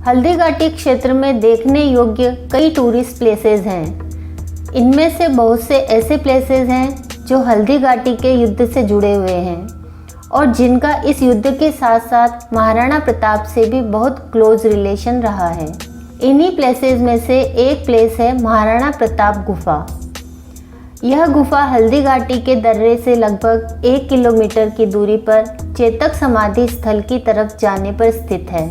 हल्दी घाटी क्षेत्र में देखने योग्य कई टूरिस्ट प्लेसेस हैं। इनमें से बहुत से ऐसे प्लेसेस हैं जो हल्दी घाटी के युद्ध से जुड़े हुए हैं और जिनका इस युद्ध के साथ साथ महाराणा प्रताप से भी बहुत क्लोज रिलेशन रहा है। इन्हीं प्लेसेस में से एक प्लेस है महाराणा प्रताप गुफा। यह गुफा हल्दी घाटी के दर्रे से लगभग 1 किलोमीटर की दूरी पर चेतक समाधि स्थल की तरफ जाने पर स्थित है।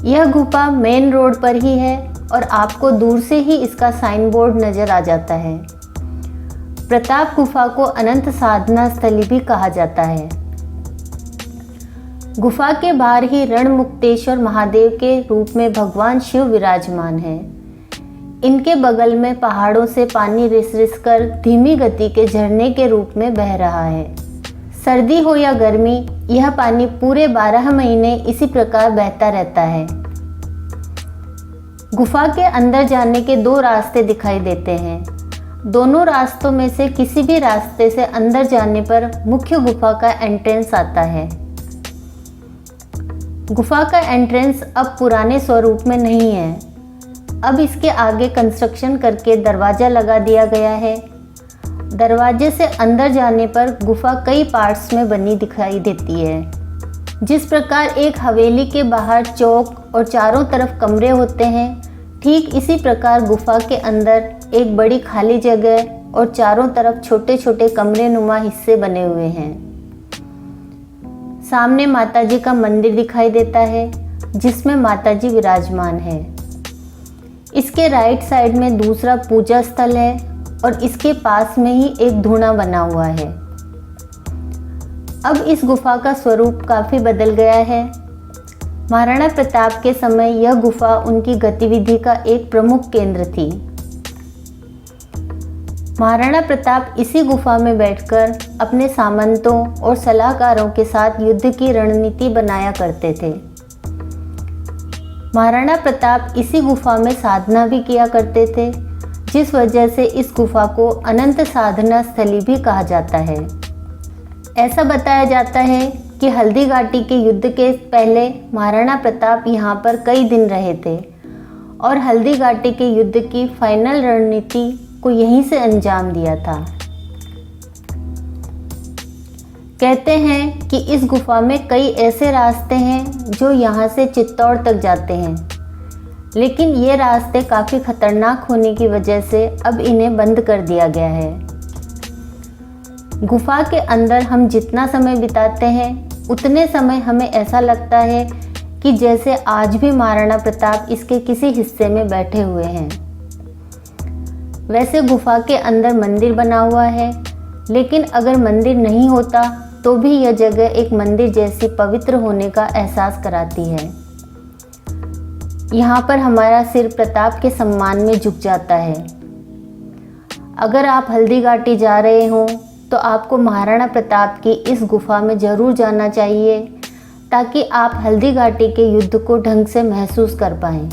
यह गुफा मेन रोड पर ही है और आपको दूर से ही इसका साइन बोर्ड नजर आ जाता है। प्रताप गुफा को अनंत साधना स्थली भी कहा जाता है। गुफा के बाहर ही रणमुक्तेश्वर महादेव के रूप में भगवान शिव विराजमान है। इनके बगल में पहाड़ों से पानी रिस रिस कर धीमी गति के झरने के रूप में बह रहा है। सर्दी हो या गर्मी, यह पानी पूरे 12 महीने इसी प्रकार बहता रहता है। गुफा के अंदर जाने के 2 रास्ते दिखाई देते हैं। दोनों रास्तों में से किसी भी रास्ते से अंदर जाने पर मुख्य गुफा का एंट्रेंस आता है। गुफा का एंट्रेंस अब पुराने स्वरूप में नहीं है। अब इसके आगे कंस्ट्रक्शन करके दरवाज़ा लगा दिया गया है। दरवाजे से अंदर जाने पर गुफा कई पार्ट्स में बनी दिखाई देती है। जिस प्रकार एक हवेली के बाहर चौक और चारों तरफ कमरे होते हैं, ठीक इसी प्रकार गुफा के अंदर एक बड़ी खाली जगह और चारों तरफ छोटे छोटे कमरे नुमा हिस्से बने हुए हैं। सामने माताजी का मंदिर दिखाई देता है जिसमें माताजी विराजमान है। इसके राइट साइड में दूसरा पूजा स्थल है और इसके पास में ही एक धूना बना हुआ है। अब इस गुफा का स्वरूप काफ़ी बदल गया है। महाराणा प्रताप के समय यह गुफा उनकी गतिविधि का एक प्रमुख केंद्र थी। महाराणा प्रताप इसी गुफा में बैठकर अपने सामंतों और सलाहकारों के साथ युद्ध की रणनीति बनाया करते थे। महाराणा प्रताप इसी गुफा में साधना भी किया करते थे, जिस वजह से इस गुफा को अनंत साधना स्थली भी कहा जाता है। ऐसा बताया जाता है कि हल्दी घाटी के युद्ध के पहले महाराणा प्रताप यहाँ पर कई दिन रहे थे और हल्दी घाटी के युद्ध की फाइनल रणनीति को यहीं से अंजाम दिया था। कहते हैं कि इस गुफा में कई ऐसे रास्ते हैं जो यहाँ से चित्तौड़ तक जाते हैं, लेकिन ये रास्ते काफ़ी खतरनाक होने की वजह से अब इन्हें बंद कर दिया गया है। गुफा के अंदर हम जितना समय बिताते हैं उतने समय हमें ऐसा लगता है कि जैसे आज भी महाराणा प्रताप इसके किसी हिस्से में बैठे हुए हैं। वैसे गुफा के अंदर मंदिर बना हुआ है, लेकिन अगर मंदिर नहीं होता तो भी यह जगह एक मंदिर जैसी पवित्र होने का एहसास कराती है। यहाँ पर हमारा सिर प्रताप के सम्मान में झुक जाता है। अगर आप हल्दी घाटी जा रहे हों तो आपको महाराणा प्रताप की इस गुफा में ज़रूर जाना चाहिए ताकि आप हल्दी घाटी के युद्ध को ढंग से महसूस कर पाएं।